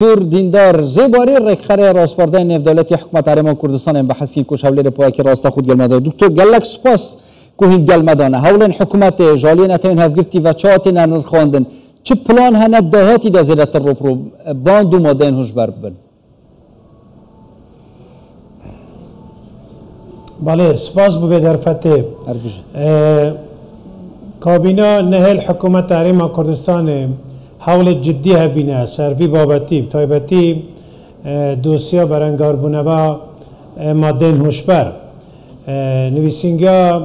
دکتر دیندار زباری رکخره راسپارده نف دولتی حکومت حرم کردستان به حسین کوشاولی پای که راست خود گلمدار دکتر گلک سپاس کوهین گلمدانه هولن حکومت جالی نتین هفگرتی و چاتی نرن خواندن چه پلان هند دهاتی ده زیرت رو باندو مادین هوش بربن. بله سپاس بوده در فتح کابینا نهل حکومت حرم کردستان حول جدی هبینه سروی بابتی تایبتی دوسیا برانگار بونوا مادین هوشبر نویسینگا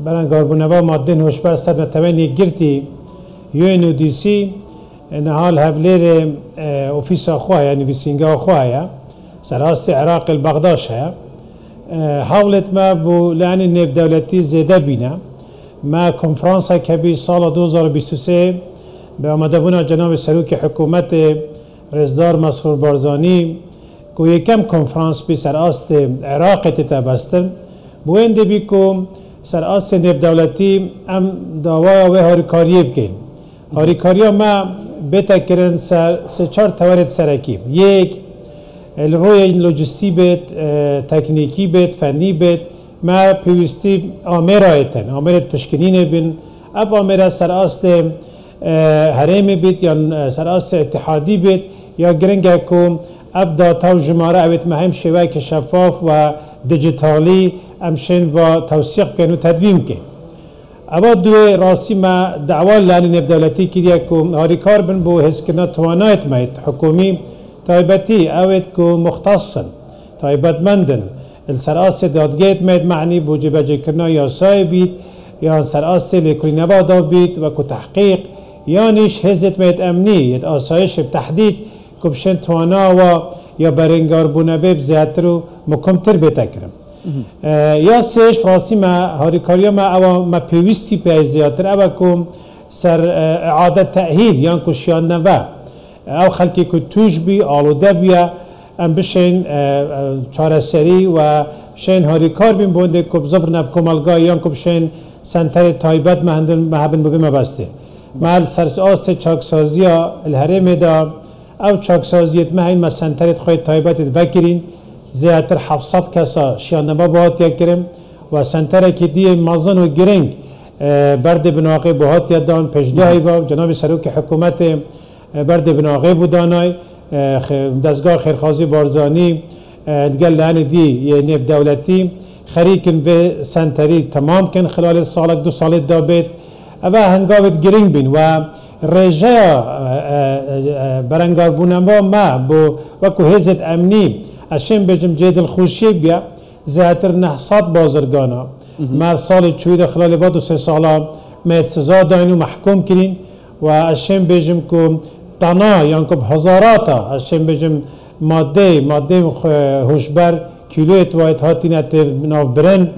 برانگار بونوا مادین هوشبر سر نتوانی گرتی UNODC نهال هبلیر اوفیس خواه نویسینگا خواه سراست عراق البغداش ها حاولت ما بو لعن نب دولتی زیده بینه ما کنفرانس کبی سال 2023 به آمده بونا جناب سروک حکومت رزدار مسرور بارزانی که یکم کنفرانس بی سراست عراق تبستن بوینده بی که سراست نب دولتی ام دعوای و هاریکاریه بکن هاریکاریا ما بیتا کرن سه چار توارد سرکی یک روی لوجستی بید تکنیکی بید فنی بید ما پیوستی آمرایتن آمرت پشکنینه بین اف آمره سراست هرمی بید یا سراست اتحادی بید یا گرنگه کم اف داتا و جماره اوید مهم شوه که شفاف و دیجیتالی امشن و توسیق کن و تدویم کن اما دوی راستی ما دعوال لانی نف دولتی کریه کم هاریکار بن بو هسکنا توانایت مایت حکومی تایبتی اوید که مختصن تایبت مندن السراست دادگیت مید معنی بو جبجه کرنا یا سای بید یا سراست لیکلی نبادا بید و که تحقیق یا نیش هزت مید امنی یه آسایش بتحدید کبشن توانا و یا برنگار بونه بزیادتر و مکمتر بتکرم یا سیش فراستی ما هاریکاریا ما پیوستی پی زیادتر او کم سر اعاده تأهیل یا کشیان نوه او خلکی که توش بی آلوده بیا ام بشین چارسری و بشین هاریکار بین بونده که بزبر نب کمالگاه یا که بشین سنتر تایبت محبن بگه مبسته محل سرس آست چاکسازی الهرم دا او چاکسازیت مهین ما سنترت خوی تایبتت وکرین زیادتر 700 کسا شیانبا باهات یا کرم و سنتره که دیه مازن و گرنگ برد بناقی باهات یا دان پشدهی با جناب سروک حکومت برد بناقی بودانای دستگاه خیرخوازی بارزانی دگل لعنی دی یه نف دولتی خریکن به سنتری تمام کن خلال سالک 2 سال دابید اوه هنگاوت گرنگ بین و رجا برنگار بونما ما بو وکو هزت امنی اشیم بجم جیدل خوشی بیا زیادتر 900 بازرگانا ما سال چوید خلال با 2-3 سالا مید سزا داین و محکوم کرین و اشیم بجم که تنا یعنی که هزاراتا اشیم بجم ماده هوشبر کیلویت وایت هاتینت ناو برن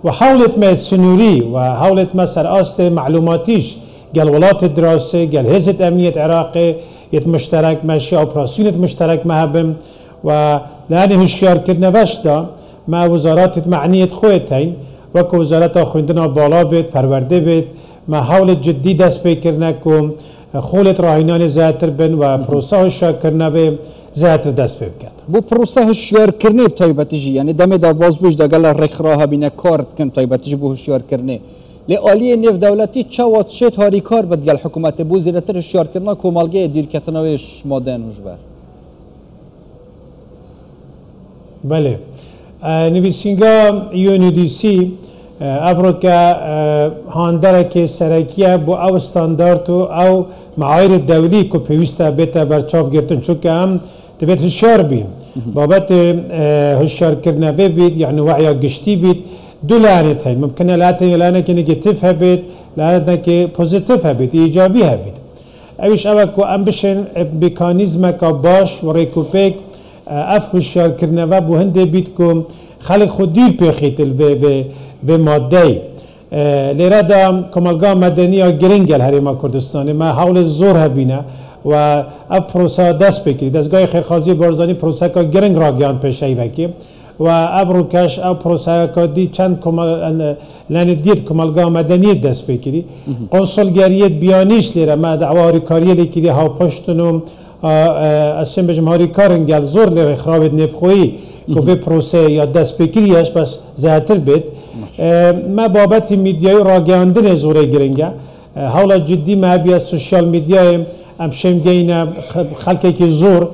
و حولت ما سنوری و حولت ما سراست معلوماتیش گل ولات دراسه گل هزت امنیت عراقی یت مشترک ماشی اپراسیونت مشترک مهبم و لانی هوشیار کردن باشدا ما وزارات معنیت خویت هین و که وزارت خوندنا بالا بید پرورده بید ما حول جدی دست بکرنه کم خولت راهینان زیادتر بن و پروسه هوشیار کردن به زیادتر دست بکرد. بو پروسه هوشیار کردن بتایبتی جی یعنی دم در باز بیش دگل رخراه بینه کارت کن بتایبتی بو هوشیار کردن. لعالی نف دولتی چوات شت هاریکار بدگل حکومت بو زیرتر هوشیار کردن کومالگه دیر کتنویش مادن هوشبر. بله نویسینگا UNODC افریقا هاندره که سرکیه با او استاندارد و او معایر دولی که پیوسته بیتا برچاف گرتن چون که هم تبیت هشیار بیم بابت هشیار کرنه بید یعنی وعیا گشتی بید دو لعنت هست ممکنه لعنت که نگتیف هبید لعنت که پوزیتیف هبید ایجابی هبید اویش اوه که ام بشن میکانیزم که باش و ریکوپیک اف هوشیار کردن و بو هنده بید که خلق خود دیر پیخیتل به ماده لیره دا کمالگاه مدنی ها گرنگل حریم کردستانی ما حول زور هبینه و اف پروسه دست بکری دستگاه خیرخوازی بارزانی پروسه که گرنگ را گیان پیشه بکی و اف روکش اف پروسه که دی چند لانی دید کمالگاه مدنی دست بکری قنصلگریت بیانیش لیره ما دعواری کاری لیکری ها پشتنم از بجم هاری کارن گل زور لی خراب نفخویی که به پروسه یا دست بکریش بس زیادتر بید ما بابت میدیای راگاندن زوره گرنگه حالا جدی ما بیا سوشیال میدیای امشم گینا خلقی که زور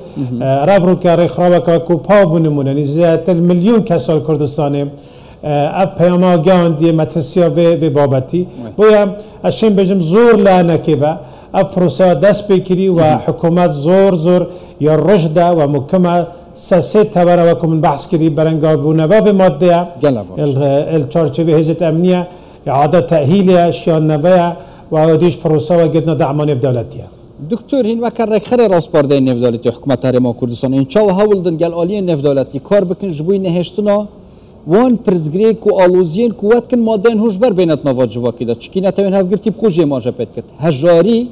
رو که خراب که کوپا بونمونه یعنی زیادتر میلیون کسال کردستانه اف پیام آگاندی مترسیا به بابتی باید اشم بجم زور لعنه که با اف پروسه دست بکری و حکومت زور یا رشده و مکمه سه تبره و کمن بحث کری برنگار بونه و به ماده الچارچوبه حزت امنیه اعاده تأهیل شیان نبه و دیش پروسه و گدنا دعمان دولتیه دکتر هین وکر رخر راسپارده نفدولتی حکومت هرما کردستان این چاو هولدن گل آلی نفدولتی کار بکن جبوی نهشتنا وان پرزگری کو آلوزین قوت کن مادین هوش بر بینت نواد جوا کده چکی نتوین هفگرتی بخوشی ماجه پید کد هجاری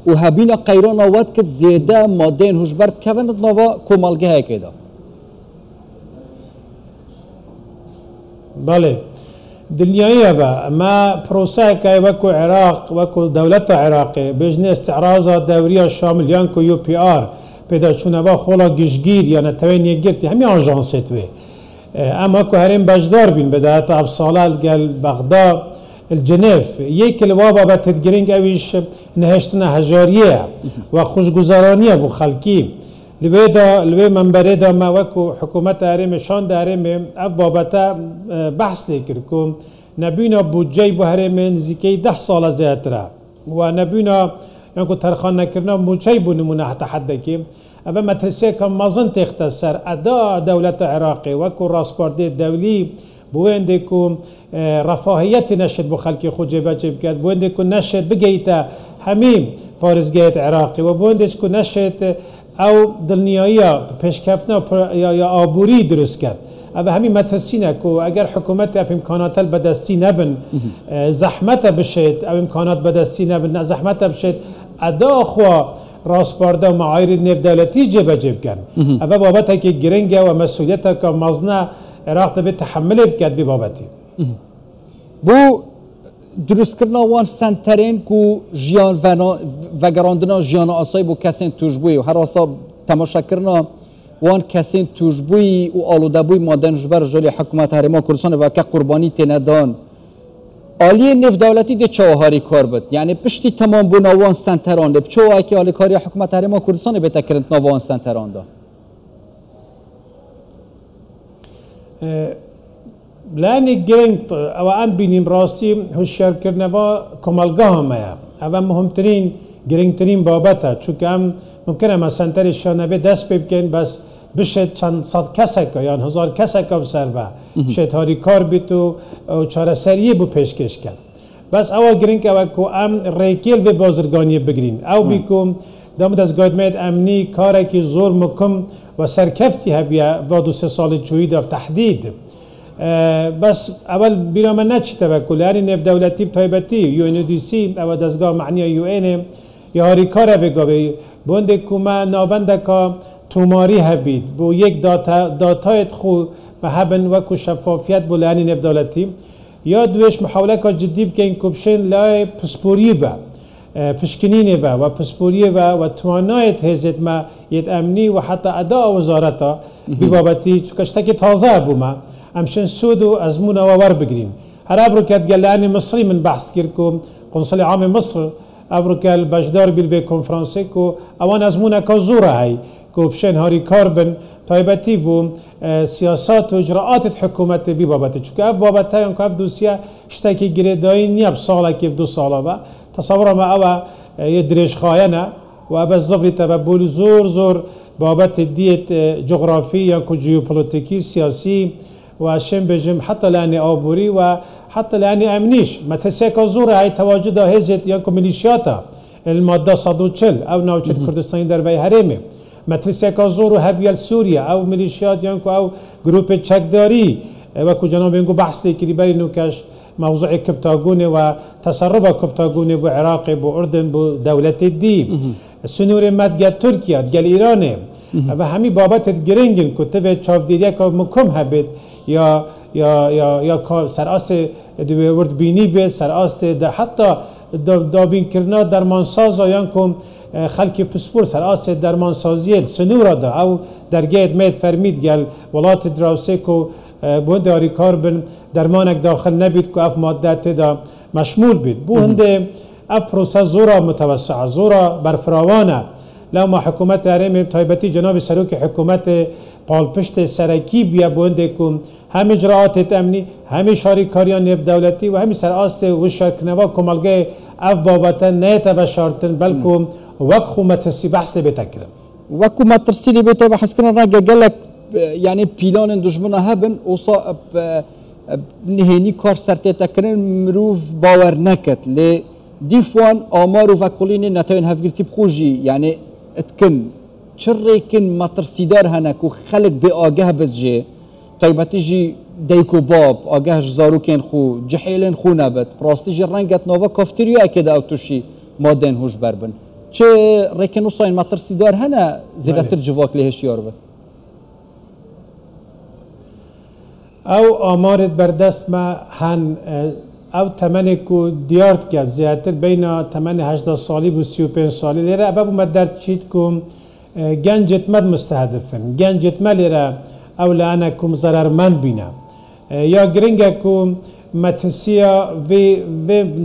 و هبینا قیران آواد کد زیده مادین هوش بر بکوند نوا کومالگه های کده بله دنیایی با ما پروسه که وکو عراق وکو دولت عراق بجن استعراض دوری شامل یان کو یو پی آر پیدا چونه با خولا گشگیر یا نتوین یگرتی همی آنجانست وی اما که هرین بجدار بین بدایت افصالال گل بغداد الجنیف یک الوابا با تدگرینگ اویش نهشتن هجاریه و خوشگذرانیه بو خلکی لوی منبره دا ما وکو حکومت هرین شان دا هرین اب بابتا بحث لیکر کن نبینا بودجه بو هرین نزیکی 10 سال زیادتره و نبینا یعنی ترخان نکرنا بودجه بو نمونه حتی حده که اما مدرسه که مازن تختصر ادا دولت عراقی وکو راسپارده دولی بوینده که رفاهیت نشد بو خلکی خود جبه جب کرد بوینده که نشد بگیتا همین پارزگیت عراقی و بوینده که نشد او دلنیایی پیشکفنا یا آبوری درست کرد اما همین مدرسینه که اگر حکومت اف امکانات بدستی نبن زحمت بشید او امکانات بدستی نبن زحمت بشید ادا خوا راسپارده و معایر نفدولتی جبه جب کن اما بابت که گرنگه و مسئولیت که مازنه عراق به تحمل بکرد بی بابتی بو درست کردن وان سنترین کو جیان و گراندنا جیان آسای بو کسین توجبوی و هر آسا تماشا کردن وان کسین توجبوی و آلوده بوی مادن جبر جلی حکومت هرما کردستان و که قربانی تندان آلی نفدولتی ده چاوهاری کار بود یعنی پشتی تمام بو نوان سنتران ده چوهایی که آلی کاری حکومت هرما کردستان به تکرند نوان سنتران ده لانی گرنگ او ام بینیم راستی هوشیار کردن با کمالگاه همه او مهمترین گرنگترین بابته چون ام ممکنه ما سنتر شانبه دست بکن بس بشد چند صد کسک یا 1000 کسک بسر با شد هاری کار بیتو چاره سریه بو پیشکش کرد بس او گرنگ او کو ام ریکیل به بازرگانی بگیرین او بیکم دامت از گایدمید امنی کاری که زور مکم و سرکفتی هبیه و 2-3 سال جویی دار تحدید بس اول بیرا من نچی توکل یعنی نفدولتی بطایبتی یو ان دی سی او دستگاه معنی یو ان یا هاری کار بگاوی بونده کما نابنده که توماری هبید بو یک داتایت خو محبن و شفافیت بو یعنی نفدولتی یا دویش محاوله که جدی بکن کبشن لای پسپوری با پشکنینه و پسپوریه و توانایت هزت ما یت امنی و حتی ادا وزارتا بی بابتی چکشتا که تازه بوما امشن سود و ازمون و ور بگیریم هر ابروکت گلانی مصری من بحث کردم قنصل عام مصر ابروکل بجدار بیل به کنفرانسی کو اوان ازمون که زوره های کو بشن هاری کاربن تایبتی بوم سیاست و اجراءات حکومت بی بابتی چون اف بابتی اون که اف دوسیه شتاکی گریدایی نیاب ساله که 2 ساله با تصور ما اوه یدریش خواهنه و اب الزفری تببول زور بابت دیت جغرافی یا کو جیوپولیتیکی سیاسی و شم بجم حتی لانی آبوری و حتی لانی امنیش مترسه که زوره های تواجد هزت یا کو ملیشیاتا الماده 140 او نوچت کردستانی در وی حرمه مترسه که زور هبیل سوریا او ملیشیات یا کو او گروپ چکداری و کو جناب اینگو بحث لیکری بری نوکش موضوع کبتاگونه و تسرب کبتاگونه بو عراق بو اردن بو دولت دی سنور مدگل ترکیه گل ایرانه و همی بابت گرنگن کتب چاپ دیده که مکم هبید یا سراست ورد بینی بید سراست حتی دابین کرنا درمانساز آیان کم خلک پسپور سر آس درمانسازی سنورا دا او درگاه مید فرمید گل ولات دراوسه کو بوند آری کار بن درمانک داخل نبید که اف ماده دا مشمول بید بوند اف پروسه زورا متوسعه زورا برفراوانه لو ما حکومت هرم تایبتی جناب سروک حکومت پالپشت سرکی بیا بونده کن هم اجراعات امنی هم شاریکاریان نفت دولتی و همین سر آس و شرکنوا کمالگه اف بابتا نیتا و شارتن بلکم وقت خو مترسی بحث بتکرم وكو ما ترسلي بيته بحس كنا راجع قال لك يعني بيلان دجمنا هبن وصا نهيني كار سرتي تكرن مروف باور نكت ل ديفوان آمار وفاكولين نتاين هفجرتي بخوجي يعني اتكن شريكن ما ترسيدار هناك وخلق بآجه بتجي طيب تيجي ديكو باب آجه زاروكين خو جحيلن خو نبت براستيجي رنجت نوفا كافتريا كده أو توشي مادين هوش بربن چه ریکن وصاین ما ترسیدار هنه زیادتر جواک لهش یار بد او آمارت بردست ما هن او تمنی کو دیارت کرد زیادتر بین تمن 18 سالی و 35 سالی لیره ابا مدرد چید کم گنجت مد مستهدفن گنجت ملیره او لانه کم ضررمند بینه یا گرنگه کم متسیا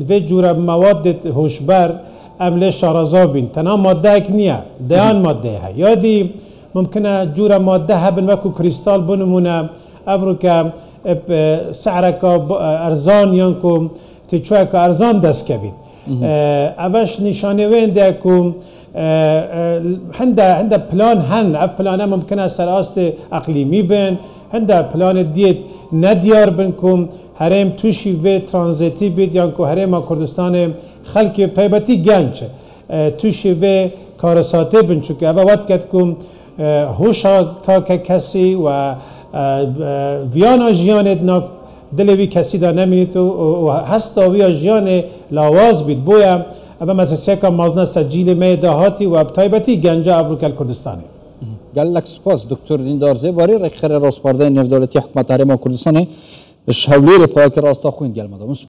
و جور مواد هوشبر عمل شارزابین تنها ماده یک نیه دیان ماده ها یادی ممکنه جور ماده هبن وکو کریستال بنمونه افرو که سعرکا ارزان یان کو تیچوه که ارزان دست کبید اوش نشانه وینده که هنده پلان هن اف پلانه ممکنه سر آست اقلیمی بین هنده پلان دیت ندیار بین کم هرم توشی و ترانزیتی بید یان که هرم کردستان خلک پیبتی گنج توشی و کارساته بین چون که وقت کد کم هوشا تا که کسی و ویانا جیانت ناف دلوی کسی دا نمینید و هستا ویا جیان لاواز بید بویا اما مدرسه که مازنه سجیل میدهاتی و تایبتی گنجا افریقای کردستانی قال لك سپاس دکتر دیندار زیباری رئیس راسپارده نفت دولتی حکومت حرم کردستان شهولیر پاک راستا خوین گل مدام